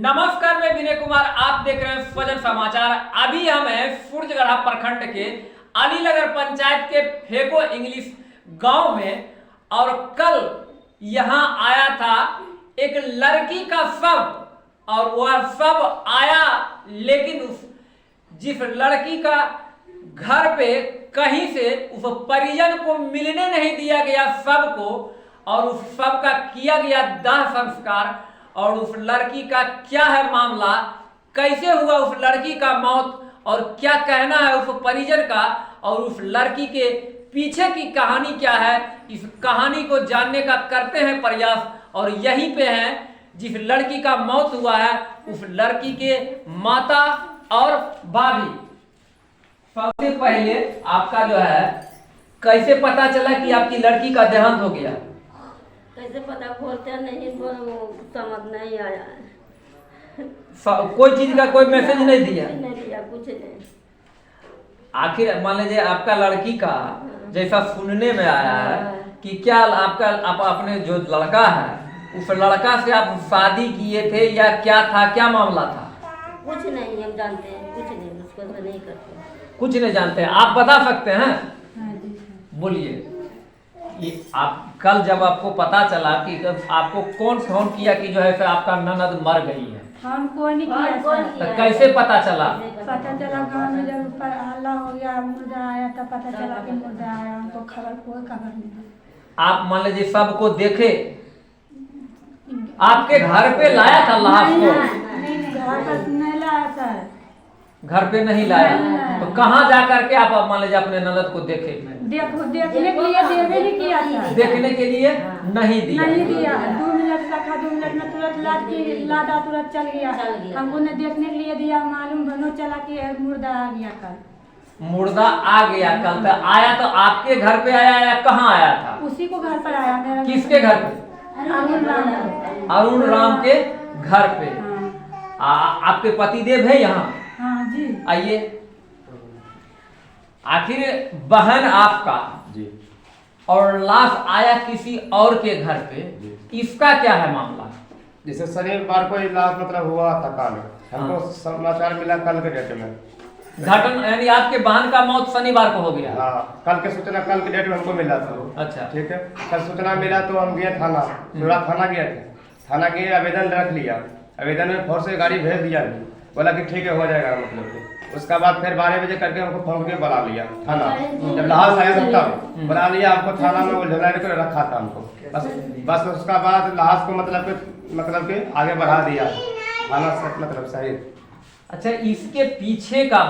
नमस्कार, मैं विनय कुमार, आप देख रहे हैं स्वजन समाचार। अभी हम हैं सूरजगढ़ा प्रखंड के अलीनगर पंचायत के फेको इंग्लिश गांव में और कल यहां आया था एक लड़की का शव और वह शव आया, लेकिन जिस लड़की का घर पे कहीं से उस परिजन को मिलने नहीं दिया गया शव को, और उस शव का किया गया दाह संस्कार। और उस लड़की का क्या है मामला, कैसे हुआ उस लड़की का मौत, और क्या कहना है उस परिजन का, और उस लड़की के पीछे की कहानी क्या है, इस कहानी को जानने का करते हैं प्रयास। और यहीं पे है जिस लड़की का मौत हुआ है, उस लड़की के माता और भाभी। सबसे पहले आपका जो है, कैसे पता चला कि आपकी लड़की का देहांत हो गया? कैसे पता, खोलते नहीं, समझ नहीं आया। कोई चीज का कोई मैसेज नहीं दिया? नहीं दिया, कुछ नहीं। आखिर मान लीजिए आपका लड़की का जैसा सुनने में आया है कि क्या आप अपने जो लड़का है, उस लड़का से आप शादी किए थे या क्या था, क्या मामला था? कुछ नहीं हम जानते हैं, कुछ नहीं, उसको तो नहीं करते। कुछ नहीं जानते हैं, आप बता सकते हैं? बोलिए। आप कल जब आपको पता चला कि आपको कौन फोन किया कि जो है फिर आपका ननद मर गई है? हम कोई नहीं किया। तो कैसे पता चला? पता चला गांव में जब ऊपर हल्ला हो गया, मुर्दा आया, तब पता चला कि मुर्दा आया। हमको कोई खबर नहीं। आप मान लीजिए सबको देखे, आपके घर पे लाया था लाश को? नहीं, घर पर नहीं लाया सर। घर पे नहीं लाया, तो कहाँ जा करके आप मान लीजिए अपने ननद को देखे? देखने के लिए देवे नहीं किया था। देखने के लिए नहीं दिया? नहीं दिया। 2 मिनट रखा, 2 मिनट में तुरंत लादा तुरंत चल गया। हमको ने देखने के लिए दिया, मालूम बनो चला कि मुर्दा आ गया कल। मुर्दा आ गया कल? तो आया तो आपके घर पे आया या कहाँ आया था? उसी को घर पर आया। मेरा किसके घर पे? अरुण राम। अरुण राम के घर पे। आपके पतिदेव है यहाँ? हाँ जी। आइए। आखिर बहन आपका जी और लाश आया किसी और के घर पे, इसका क्या है मामला? जैसे शनिवार को इलाज मतलब हुआ था कल, हमको समाचार मिला कल के डेट में। घटना यानी आपके बहन का मौत शनिवार को हो गया? हाँ, कल के सूचना कल के डेट में हमको मिला था। अच्छा, ठीक है। कल सूचना मिला तो हम गए थाना, पूरा थाना गए थे। थाना गए, आवेदन रख लिया। आवेदन में फोर्स से गाड़ी भेज दिया, बोला कि ठीक है हो जाएगा मतलब कि। उसका बाद फिर 12 बजे करके हमको फोन के बुला लिया थाना। जब लाश आया तब बुला लिया हमको थाना में, उलझना कर रखा था हमको। बस उसका बाद लाश को मतलब कि आगे बढ़ा दिया थाना से, मतलब सही। अच्छा, इसके पीछे का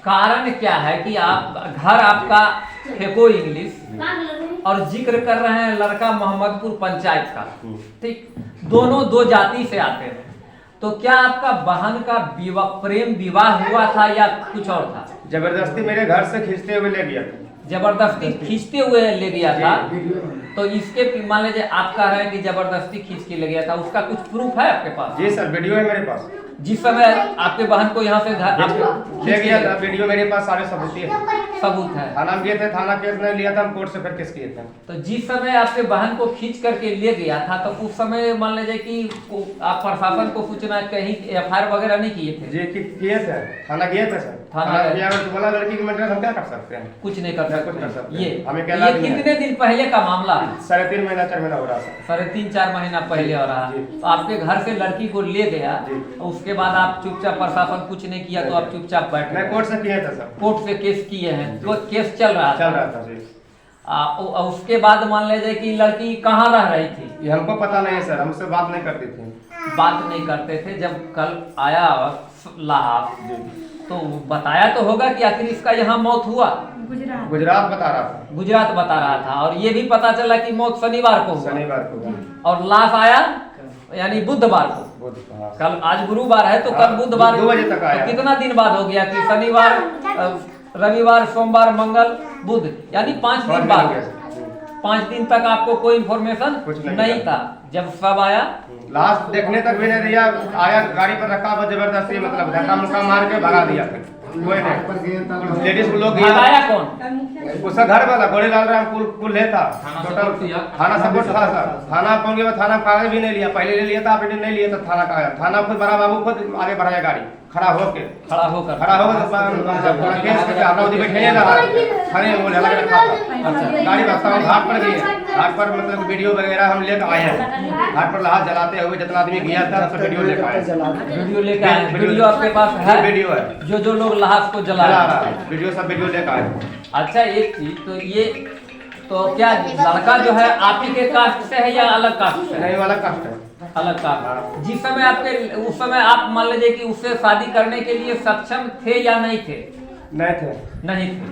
कारण क्या है कि आप घर आपका फेको इंग्लिश और जिक्र कर रहे हैं लड़का मोहम्मदपुर पंचायत का, ठीक, दोनों दो जाति से आते हैं, तो क्या आपका बहन का प्रेम विवाह हुआ था या कुछ और था? जबरदस्ती मेरे घर से खींचते हुए ले गया था। जबरदस्ती खींचते हुए ले गया था? तो इसके मान लीजिए आप कह रहे हैं कि जबरदस्ती खींच के ले गया था, उसका कुछ प्रूफ है आपके पास? जी सर, वीडियो है मेरे पास। जिस समय आपके बहन को यहाँ से ले गया था, वीडियो मेरे पास, सारे सबूत है। सबूत है? थाना में गए थे, थाना केस नहीं लिया था, हम कोर्ट से फिर केस किए थे। तो जिस समय आपके बहन को खींच करके ले गया था, तो उस समय मान लीजिए कि आप प्रशासन को सूचना कहीं FIR वगैरह नहीं किए थे? जी किए थे, थाना गए थे सर। थाना गया बोला लड़की की मेंटेनेंस हम क्या कर सकते हैं? कुछ नहीं कर सकते। कुछ कर सकते ये हैं। हमें क्या ये कितने दिन पहले का मामला है? 3.5 महीना 4 महीना हो रहा सर। 3.5-4 महीना पहले हो रहा है। तो आपके घर से लड़की को ले गया, उसके बाद आप चुपचाप, प्रशासन कुछ नहीं किया तो आप चुपचाप बैठ मैं गए? कोर्ट से किए थे सर। कोर्ट से केस किए हैं, तो केस चल रहा था जी। उसके बाद मान लीजिए कि लड़की कहाँ रह रही थी? ये हमको पता नहीं सर, हमसे बात नहीं करती थी। बात नहीं करते थे। जब कल आया लाश, तो बताया तो होगा कि आखिर इसका यहाँ मौत हुआ? गुजरात बता रहा था। गुजरात बता रहा था, और ये भी पता चला कि मौत शनिवार को हुआ। शनिवार को। और लाश आया यानी बुधवार को। कल आज गुरुवार है, तो कल बुधवार 2 बजे तक आया। तो कितना दिन बाद हो गया कि शनिवार, रविवार, सोमवार, मंगल, बुध, यानी 5 दिन बाद। 5 दिन तक आपको कोई इन्फॉर्मेशन नहीं था। जब सब आया, लास्ट देखने तक भी नहीं दिया, आया गाड़ी पर रखा, जबरदस्ती मतलब धक्का मुक्का मार के भगा दिया। कोई नहीं, लेडीज लोग गया। भगाया कौन? उसका घर वाला गोरेलाल राम कुल ले था, टोटल थाना सपोर्ट था सर। थाना पहुंच गया, थाना कागज भी नहीं लिया, पहले ले लिया था, आपने नहीं लिया था थाना का। थाना खुद बड़ा बाबू खुद आगे बढ़ाया गाड़ी खड़ा होके खड़ा होकर केस करके अपना बैठे रहा, थाने में लगा रखा था। गाड़ी वास्तव में घाट पर गई है, घाट पर मतलब वीडियो वगैरह हम लेकर आए हैं। घाट पर लाश जलाते हुए जितना आदमी गया था सब वीडियो लेकर आए। वीडियो लेकर आए, वीडियो आपके पास है? वीडियो है, जो लोग लाश को जला जला रहे रहा हैं। है, वीडियो सब वीडियो लेकर आए। अच्छा एक चीज तो ये तो क्या लड़का जो है आप ही के कास्ट से है या अलग कास्ट से है? नहीं वाला कष्ट है, अलग कास्ट। जिस समय आपके उस समय आप मान लीजिए कि उससे शादी करने के लिए सक्षम थे या नहीं थे? नहीं थे, नहीं थे,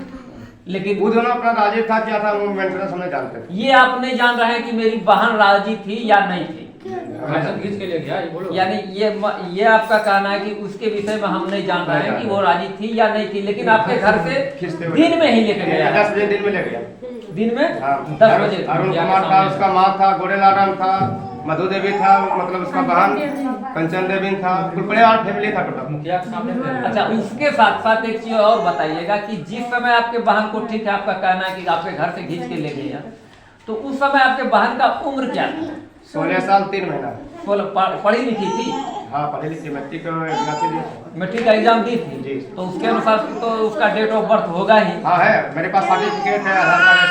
लेकिन वो दोनों अपना राजी था, क्या था वो मेंटेनेंस हम नहीं जानते थे। ये आप नहीं जान रहे हैं कि मेरी बहन राजी थी या नहीं थी? खींच के ले गया ये बोलो। यानी ये आपका कहना है कि उसके विषय में हम नहीं जान रहे हैं कि वो राजी थी या नहीं थी, लेकिन आपके घर से खींचते हुए दिन में ही लेके गया? 10 बजे दिन में ले गया। दिन में हाँ, 10 बजे? अरुण कुमार था, उसका माँ था, गोरेलाल राम था, मधु देवी था, मतलब उसका बहन कंचन देवी था, कुल परिवार फैमिली था टोटल। मुखिया के सामने थे। अच्छा, उसके साथ साथ एक चीज और बताइएगा कि जिस समय आपके बहन को, ठीक है आपका कहना है कि आपके घर से खींच के ले गया, तो उस समय आपके बहन का उम्र क्या था? 16 साल 3 महीना। पढ़ी लिखी थी? हाँ पढ़ी लिखी, मैट्रिक का मैट्रिक का एग्जाम दी थी? जी। तो उसके अनुसार तो उसका डेट ऑफ बर्थ होगा ही। हाँ है, मेरे पास सर्टिफिकेट है, आधार कार्ड है,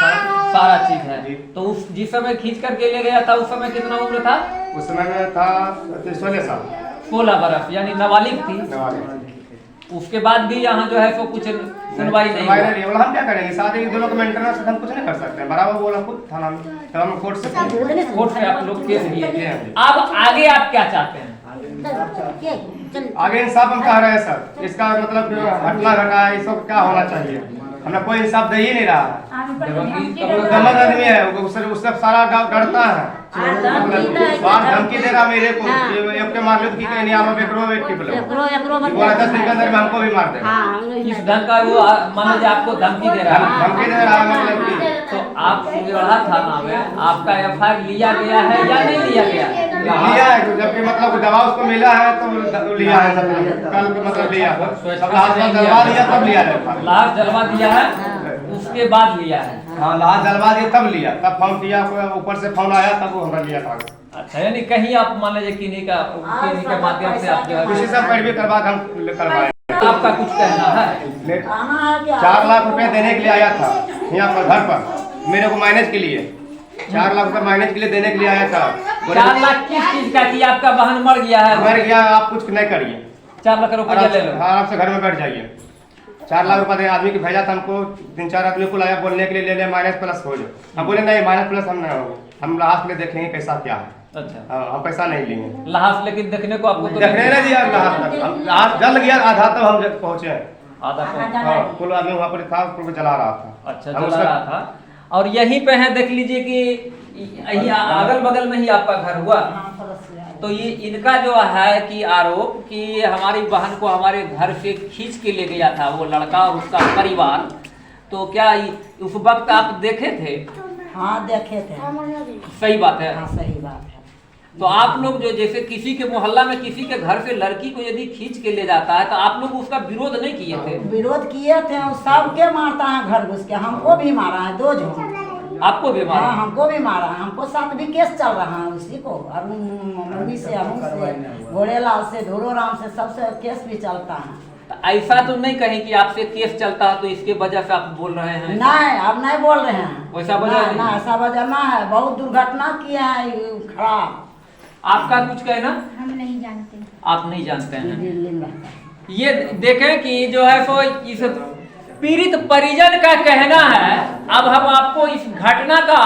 सारा सारा चीज है। जी। तो उस जिस समय खींच करके ले गया था उस समय कितना उम्र था? उस समय में था 16 साल। 16 बरस, यानी नाबालिग थी। नवालिग। उसके बाद भी यहाँ जो है सो कुछ सुनवाई नहीं सुनवाई हुआ। नहीं, बोला हम क्या करेंगे, शादी के दोनों को मेंटेनेंस हम कुछ नहीं कर सकते हैं। बराबर बोला खुद थाना में, तब हम कोर्ट से कोर्ट से आप लोग केस लिए। लिए हैं। अब आगे आप क्या चाहते हैं? आगे इंसाफ हम कह रहे हैं सर, इसका मतलब जो घटना घटा है, इसको क्या होना चाहिए, हमें कोई इंसाफ दे ही नहीं रहा है। गलत आदमी है, उससे सारा गाँव डरता है, बाहर धमकी दे रहा मेरे को, एक के मार लो तो की कहीं नहीं, हम एकरो वेट की बोले, बोला 10 दिन के अंदर में हमको भी मार दे। इस ढंग का वो मान लीजिए आपको धमकी दे रहा है। धमकी दे रहा है, मतलब कि तो आप सिंगरौली थाना में आपका एफआईआर लिया गया है या नहीं लिया गया? लिया है, जबकि मतलब दवा उसको मिला है तो लिया है, मतलब कल को मतलब लिया है, सब लाश जलवा दिया तब लिया है। लाश जलवा दिया है उसके बाद लिया है? हाँ लाश जलवा दिया तब लिया, तब फोन किया, ऊपर से फोन आया तब वो हमरा लिया था। अच्छा, यानी कहीं आप मान लीजिए किन्हीं के माध्यम से आप जो है किसी से पैरवी करवा के हम करवाए। आपका कुछ कहना है? 4 लाख रुपए देने के लिए आया था यहाँ पर घर पर, मेरे को माइनेज के लिए 4 लाख रुपए माइनेज के लिए देने के लिए आया था। 4 लाख किस चीज का कि आपका बहन मर गया है? मर गया, आप कुछ नहीं करिए, 4 लाख रुपया ले लो। आराम से घर में बैठ जाइए। 4 लाख रुपए दे आदमी को भेजा था, हमको 3-4 आदमी को लाया बोलने के लिए, ले ले माइनस प्लस हो जाओ। हम बोले नहीं माइनस प्लस हम नहीं होगा, हम लास्ट में देखेंगे कैसा क्या है। अच्छा, हम पैसा नहीं लेंगे, लाश लेकिन देखने को आपको तो देखने नहीं दिया लास्ट तक, हम लास्ट जल गया आधा तब हम पहुंचे। आधा को। हाँ, कुल आदमी वहाँ पर था, कुल को जला रहा था। अच्छा, हम जला रहा था। और यहीं पे है, देख लीजिए कि अगल बगल में ही आपका घर हुआ। तो ये इनका जो है कि आरोप कि हमारी बहन को हमारे घर से खींच के ले गया था वो लड़का और उसका परिवार, तो क्या उस वक्त आप देखे थे? हाँ देखे थे। सही बात है। हाँ सही बात है। तो आप लोग जो जैसे किसी के मोहल्ला में किसी के घर से लड़की को यदि खींच के ले जाता है तो आप लोग उसका विरोध नहीं किए थे? विरोध किए थे, सबके मारता है घर घुस के, हमको भी मारा है 2 जन। आपको भी मारा? हाँ हमको भी मारा है, हमको साथ भी केस चल रहा है उसी को, अरुण से, अरुण से, घोड़ेलाल से, धोरोराम से, सबसे केस भी चलता है। तो ऐसा तो नहीं कहीं कि आपसे केस चलता है तो इसके वजह से आप बोल रहे हैं? नहीं अब नहीं बोल रहे हैं, वैसा वजह नहीं? ना ऐसा वजह ना है, बहुत दुर्घटना किए हैं खराब। आपका कुछ कहना? हम नहीं जानते। आप नहीं जानते हैं? दिल्ली में रहता है। ये देखें कि जो है सो इस पीड़ित परिजन का कहना है। अब हम आपको इस घटना का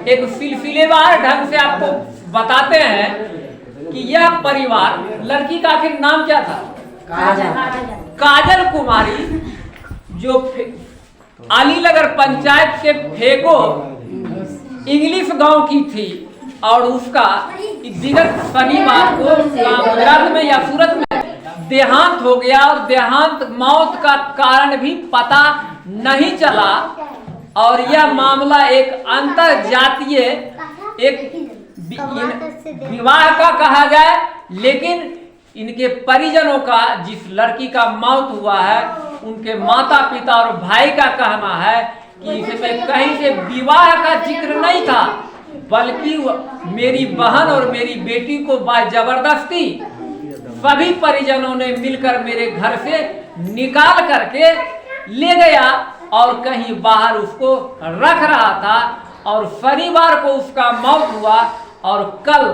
एक सिलसिलेवार ढंग से आपको बताते हैं कि यह परिवार, लड़की का आखिर नाम क्या था? काजल कुमारी, जो अलीनगर पंचायत के फेको इंग्लिश गांव की थी और उसका विगत शनिवार को गुजरात में या सूरत में देहांत हो गया और देहांत मौत का कारण भी पता नहीं चला। और यह मामला एक अंतरजातीय एक विवाह का कहा जाए, लेकिन इनके परिजनों का, जिस लड़की का मौत हुआ है उनके माता पिता और भाई का कहना है कि इसमें कहीं से विवाह का जिक्र नहीं था, बल्कि मेरी बहन और मेरी बेटी को जबरदस्ती सभी परिजनों ने मिलकर मेरे घर से निकाल करके ले गया और कहीं बाहर उसको रख रहा था और शनिवार को उसका मौत हुआ और कल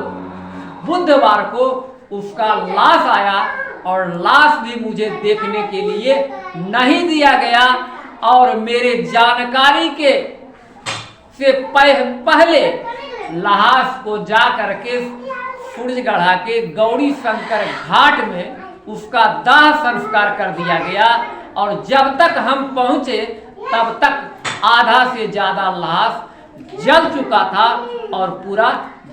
बुधवार को उसका लाश आया और लाश भी मुझे देखने के लिए नहीं दिया गया और मेरे जानकारी के से पहले लाश को जा करके सूरजगढ़ा के गौरी शंकर घाट में उसका दाह संस्कार कर दिया गया और जब तक हम पहुंचे तब तक आधा से ज्यादा लाश जल चुका था और पूरा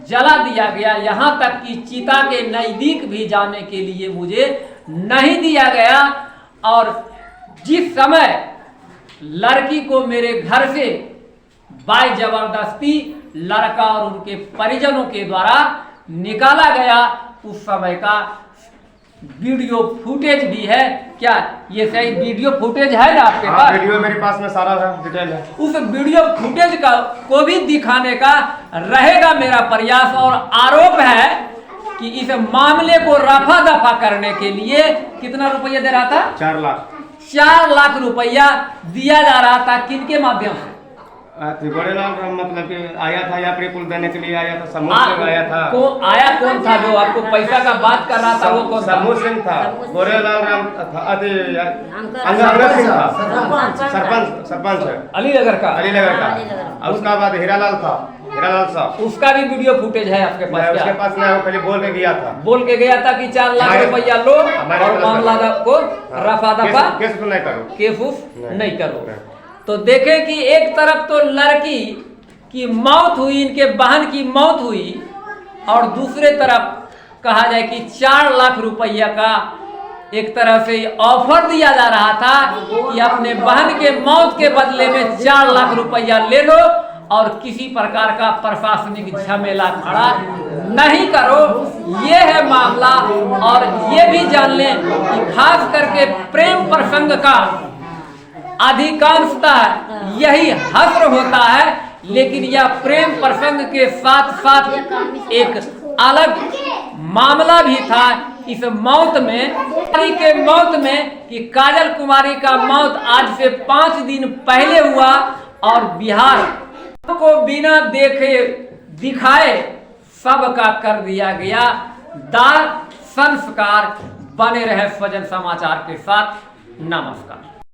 जला दिया गया। यहाँ तक कि चिता के नजदीक भी जाने के लिए मुझे नहीं दिया गया और जिस समय लड़की को मेरे घर से बाय जबरदस्ती लड़का और उनके परिजनों के द्वारा निकाला गया उस समय का वीडियो फुटेज भी है। क्या ये सही वीडियो फुटेज है ना आपके पास? वीडियो मेरे पास में सारा है, डिटेल है। उस वीडियो फुटेज का को भी दिखाने का रहेगा मेरा प्रयास और आरोप है कि इस मामले को रफा दफा करने के लिए कितना रुपया दे रहा था? 4 लाख। 4 लाख रुपया दिया जा रहा था किनके माध्यम से? बड़े लाल मतलब कि आया था या पुल देने के लिए आया था, समूह से आया था। कौन था जो आपको पैसा का बात कर रहा था? वो कौन था? समूह सिंह था, गोरे लाल राम था, अंगद सिंह था, सरपंच अलीनगर का। और उसका बाद हीरालाल था, हीरालाल साहब। उसका भी वीडियो फुटेज है आपके पास? उसके पास में वो पहले बोल के गया था कि 4 लाख रुपया लो और मामला को रफा दफा केस नहीं करो, केस नहीं करो। तो देखें कि एक तरफ तो लड़की की मौत हुई, इनके बहन की मौत हुई और दूसरे तरफ कहा जाए कि 4 लाख रुपया का एक तरह से ऑफर दिया जा रहा था कि अपने बहन के मौत के बदले में 4 लाख रुपया ले लो और किसी प्रकार का प्रशासनिक झमेला खड़ा नहीं करो। ये है मामला। और ये भी जान लें कि खास करके प्रेम प्रसंग का अधिकांशतः यही हस्र होता है, लेकिन यह प्रेम प्रसंग के साथ साथ एक अलग मामला भी था इस मौत में कि काजल कुमारी का मौत आज से 5 दिन पहले हुआ और बिहार को बिना देखे दिखाए सबका कर दिया गया दाह संस्कार। बने रहे स्वजन समाचार के साथ। नमस्कार।